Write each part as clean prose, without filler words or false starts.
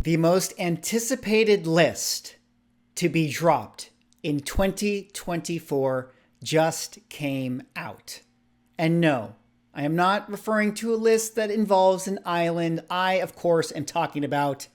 The most anticipated list to be dropped in 2024 just came out. And no, I am not referring to a list that involves an island. I, of course, am talking about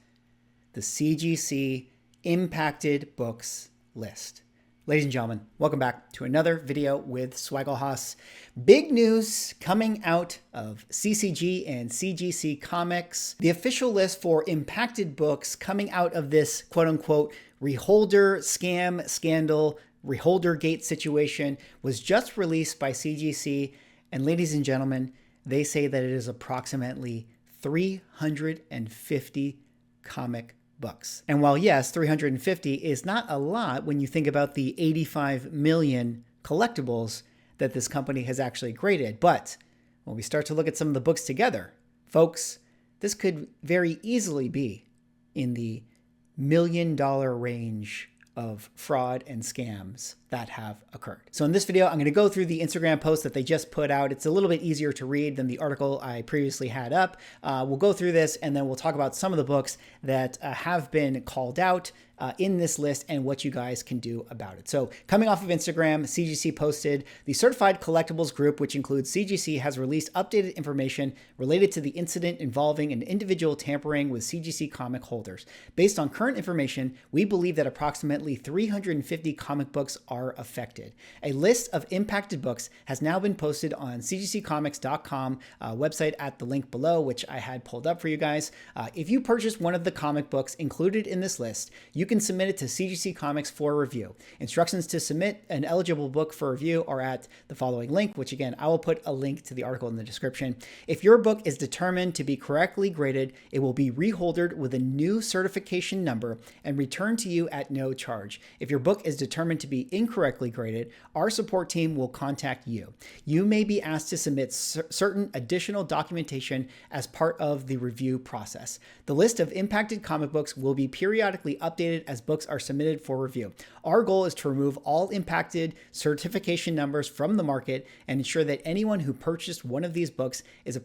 the CGC Impacted Books list. Ladies and gentlemen, welcome back to another video with Swaggle. Big news coming out of CCG and CGC Comics. The official list for impacted books coming out of this quote-unquote Reholder scam scandal, Reholder gate situation was just released by CGC. And ladies and gentlemen, they say that it is approximately 350 comic books. And while yes, 350 is not a lot when you think about the 85 million collectibles that this company has actually graded, but when we start to look at some of the books together, folks, this could very easily be in the $1 million range of fraud and scams that have occurred. So in this video, I'm going to go through the Instagram post that they just put out. It's a little bit easier to read than the article I previously had up. We'll go through this and then we'll talk about some of the books that have been called out in this list and what you guys can do about it. So coming off of Instagram, CGC posted, the Certified Collectibles Group, which includes CGC, has released updated information related to the incident involving an individual tampering with CGC comic holders. Based on current information, we believe that approximately 350 comic books are affected. A list of impacted books has now been posted on cgccomics.com website at the link below, which I had pulled up for you guys. If you purchase one of the comic books included in this list, you can submit it to CGC Comics for review. Instructions to submit an eligible book for review are at the following link, which again, I will put a link to the article in the description. If your book is determined to be correctly graded, it will be reholdered with a new certification number and returned to you at no charge. If your book is determined to be incorrectly graded, our support team will contact you. You may be asked to submit certain additional documentation as part of the review process. The list of impacted comic books will be periodically updated as books are submitted for review. Our goal is to remove all impacted certification numbers from the market and ensure that anyone who purchased one of these books is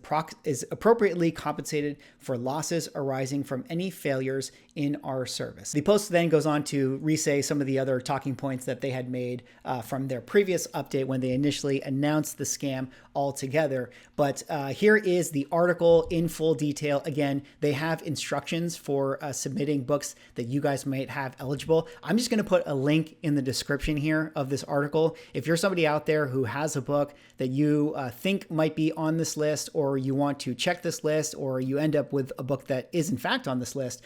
appropriately compensated for losses arising from any failures in our service. The post then goes on to re-say some of the other talking points that they had made from their previous update when they initially announced the scam altogether. But here is the article in full detail. Again, they have instructions for submitting books that you guys might have eligible. I'm just going to put a link in the description here of this article. If you're somebody out there who has a book that you think might be on this list, or you want to check this list, or you end up with a book that is in fact on this list,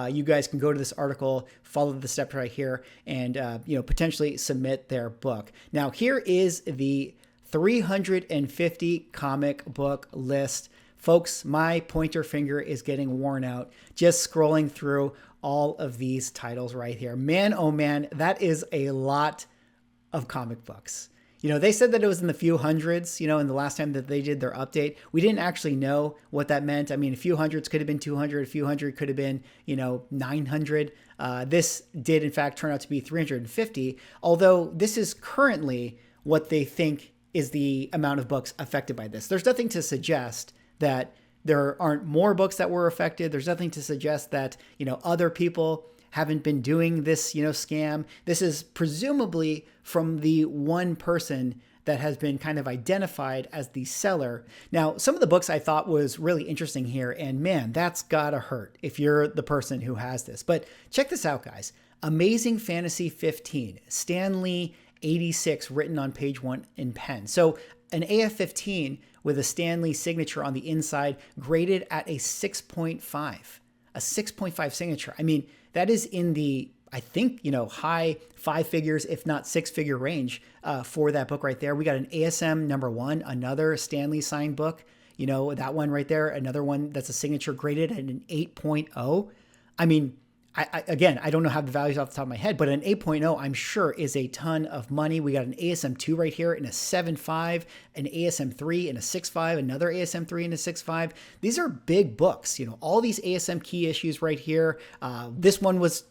you guys can go to this article, follow the steps right here, and potentially submit their book. Now, here is the 350 comic book list. Folks, my pointer finger is getting worn out just scrolling through all of these titles right here. Man, oh man, that is a lot of comic books. They said that it was in the few hundreds, in the last time that they did their update. We didn't actually know what that meant. I mean, a few hundreds could have been 200, a few hundred could have been, 900. This did, in fact, turn out to be 350, although this is currently what they think is the amount of books affected by this. There's nothing to suggest that there aren't more books that were affected. There's nothing to suggest that, other people haven't been doing this, scam. This is presumably from the one person that has been kind of identified as the seller. Now, some of the books I thought was really interesting here, and man, that's gotta hurt if you're the person who has this. But check this out, guys. Amazing Fantasy 15, Stan Lee 86, written on page 1 in pen. So an AF-15 with a Stan Lee signature on the inside, graded at a 6.5, a 6.5 signature. I mean, that is in the, I think, high 5 figures, if not 6-figure range for that book right there. We got an ASM #1, another Stan Lee signed book. That one right there, another one that's a signature graded at an 8.0. I mean, I don't know how the values off the top of my head, but an 8.0 I'm sure is a ton of money. We got an ASM2 right here in a 7.5, an ASM3 in a 6.5, another ASM3 in a 6.5. These are big books, all these ASM key issues right here. This one was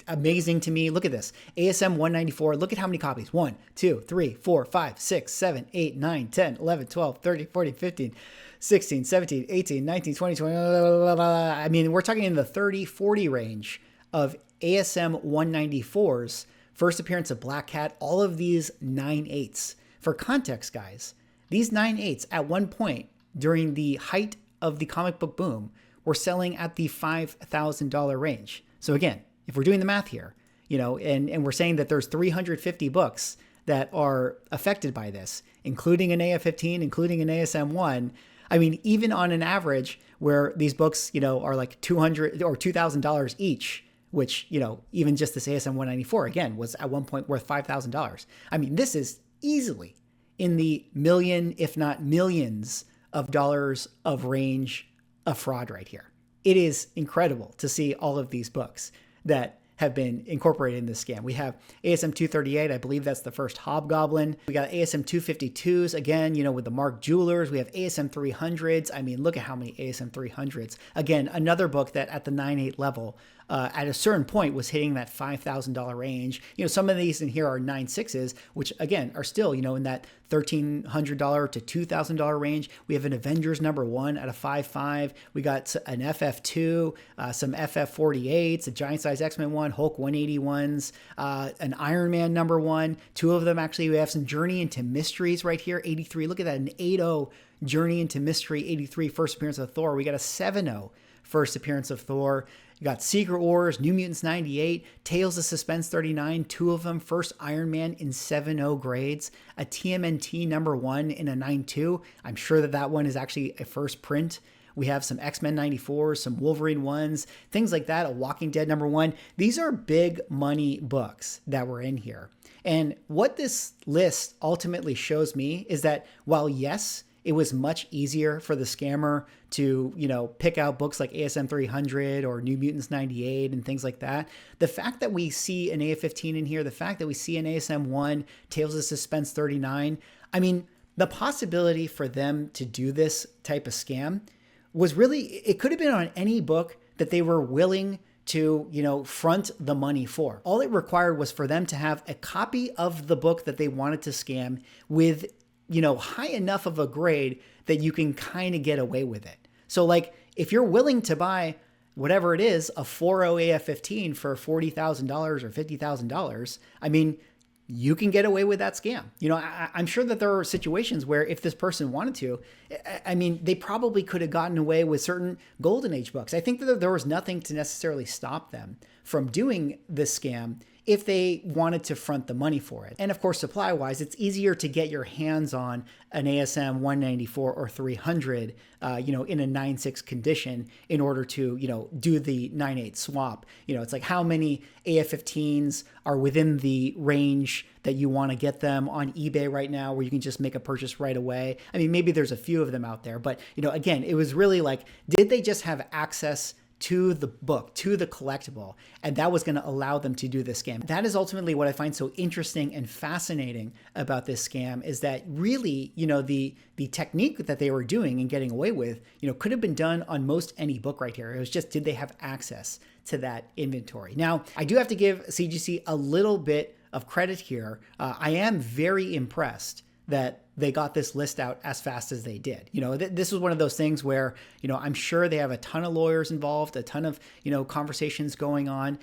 amazing to me. Look at this, ASM 194. Look at how many copies, 1, 2, 3, 4, 5, 6, 7, 8, 9, 10, 11, 12, 13, 14, 15, 16, 17, 18, 19, 20, 20. I mean, we're talking in the 30, 40 range of ASM 194s. First appearance of Black Cat, all of these 9/8s. For context, guys, these 9/8s at one point during the height of the comic book boom were selling at the $5,000 range. So again, if we're doing the math here, and we're saying that there's 350 books that are affected by this, including an AF-15, including an ASM-1. I mean, even on an average where these books, are like $200 or $2,000 each, which, even just this ASM-194, again, was at one point worth $5,000. I mean, this is easily in the million, if not millions of dollars of range of fraud right here. It is incredible to see all of these books that have been incorporated in this scam. We have ASM 238, I believe that's the first Hobgoblin. We got ASM 252s, again, with the Mark Jewelers. We have ASM 300s. I mean, look at how many ASM 300s. Again, another book that at the 9/8 level, at a certain point was hitting that $5,000 range. Some of these in here are 9/6s, which again are still, in that $1,300 to $2,000 range. We have an Avengers #1 at a 5.5. We got an FF2, some FF48s, a Giant Size X-Men 1, Hulk 181s, an Iron Man #1. Two of them actually. We have some Journey into Mysteries right here, 83. Look at that, an 8.0 Journey into Mystery, 83, first appearance of Thor. We got a 7.0 first appearance of Thor. You got Secret Wars, New Mutants 98, Tales of Suspense 39, two of them, first Iron Man in 7.0 grades, a TMNT #1 in a 9.2. I'm sure that one is actually a first print. We have some X-Men 94s, some Wolverine 1s, things like that, a Walking Dead #1. These are big money books that were in here. And what this list ultimately shows me is that while, yes, it was much easier for the scammer to, pick out books like ASM 300 or New Mutants 98 and things like that. The fact that we see an AF-15 in here, the fact that we see an ASM-1, Tales of Suspense 39, I mean, the possibility for them to do this type of scam was really, it could have been on any book that they were willing to, front the money for. All it required was for them to have a copy of the book that they wanted to scam with high enough of a grade that you can kind of get away with it. So like if you're willing to buy whatever it is, a 4.0 AF-15 for $40,000 or $50,000, I mean, you can get away with that scam. I'm sure that there are situations where if this person wanted to, I mean, they probably could have gotten away with certain Golden Age books. I think that there was nothing to necessarily stop them from doing this scam if they wanted to front the money for it. And of course, supply-wise, it's easier to get your hands on an ASM 194 or 300, in a 9.6 condition in order to, do the 9.8 swap. It's like how many AF-15s are within the range that you want to get them on eBay right now where you can just make a purchase right away. I mean, maybe there's a few of them out there, but, again, it was really like, did they just have access to the book, to the collectible, and that was going to allow them to do this scam. That is ultimately what I find so interesting and fascinating about this scam, is that really, the technique that they were doing and getting away with, could have been done on most any book right here. It was just, did they have access to that inventory? Now, I do have to give CGC a little bit of credit here. I am very impressed that they got this list out as fast as they did. This was one of those things where, I'm sure they have a ton of lawyers involved, a ton of, conversations going on.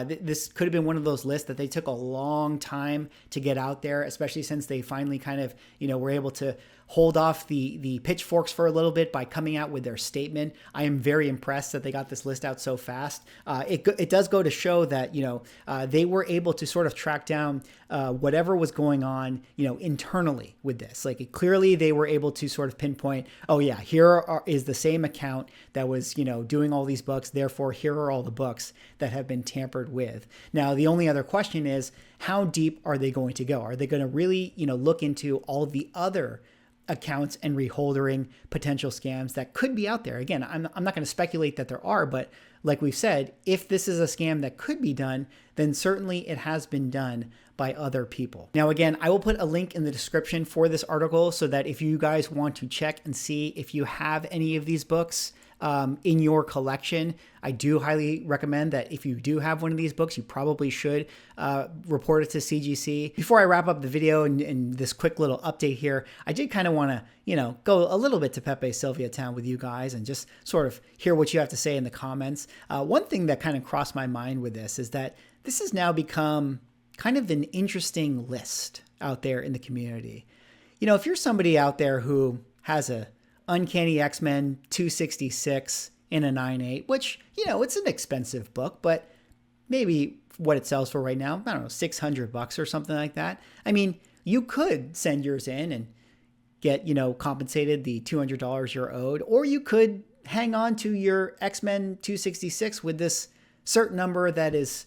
This could have been one of those lists that they took a long time to get out there, especially since they finally kind of, were able to hold off the pitchforks for a little bit by coming out with their statement. I am very impressed that they got this list out so fast. It does go to show that, they were able to sort of track down whatever was going on, internally with this. Like clearly they were able to sort of pinpoint, oh yeah, here is the same account that was, doing all these books. Therefore, here are all the books that have been tampered with. Now, the only other question is, how deep are they going to go? Are they going to really, look into all the other accounts and reholdering potential scams that could be out there? Again, I'm not going to speculate that there are, but like we've said, if this is a scam that could be done, then certainly it has been done by other people. Now, again, I will put a link in the description for this article so that if you guys want to check and see if you have any of these books in your collection, I do highly recommend that if you do have one of these books, you probably should report it to CGC. Before I wrap up the video and this quick little update here, I did kind of want to, go a little bit to Pepe Sylvia Town with you guys and just sort of hear what you have to say in the comments. One thing that kind of crossed my mind with this is that this has now become kind of an interesting list out there in the community. If you're somebody out there who has a Uncanny X-Men 266 in a 9.8, which, it's an expensive book, but maybe what it sells for right now, I don't know, $600 or something like that. I mean, you could send yours in and get, compensated the $200 you're owed, or you could hang on to your X-Men 266 with this certain number that is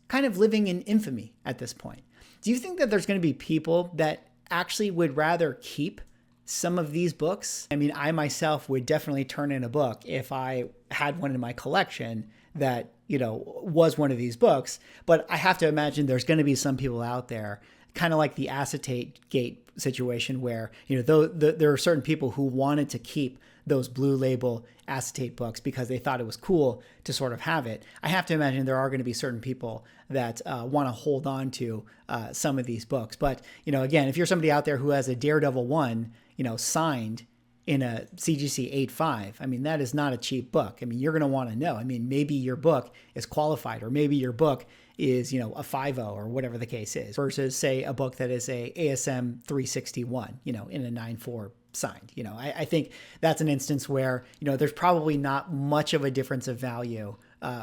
kind of living in infamy at this point. Do you think that there's going to be people that actually would rather keep some of these books? I mean, I myself would definitely turn in a book if I had one in my collection that, was one of these books. But I have to imagine there's going to be some people out there, kind of like the acetate gate situation where, there are certain people who wanted to keep those blue label acetate books because they thought it was cool to sort of have it. I have to imagine there are going to be certain people that want to hold on to some of these books. But, again, if you're somebody out there who has a Daredevil 1, signed in a CGC 8.5, I mean, that is not a cheap book. I mean, you're going to want to know. I mean, maybe your book is qualified, or maybe your book is, a 5.0 or whatever the case is, versus, say, a book that is a ASM 361, in a 9.4 signed. I think that's an instance where, there's probably not much of a difference of value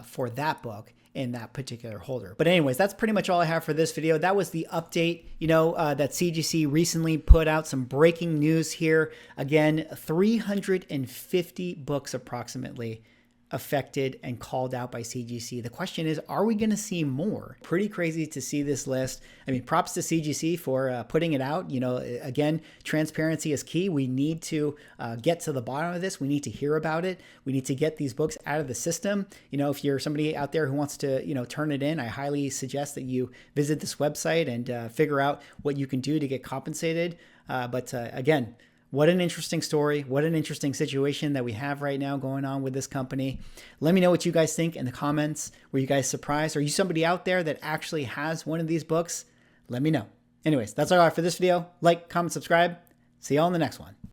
for that book in that particular holder. But anyways, that's pretty much all I have for this video. That was the update, that CGC recently put out. Some breaking news here. Again, 350 books approximately affected and called out by CGC. The question is, are we going to see more? Pretty crazy to see this list. I mean, props to CGC for putting it out. Again, transparency is key. We need to get to the bottom of this. We need to hear about it. We need to get these books out of the system. If you're somebody out there who wants to, turn it in, I highly suggest that you visit this website and figure out what you can do to get compensated. But again, what an interesting story. What an interesting situation that we have right now going on with this company. Let me know what you guys think in the comments. Were you guys surprised? Are you somebody out there that actually has one of these books? Let me know. Anyways, that's all I got for this video. Like, comment, subscribe. See y'all in the next one.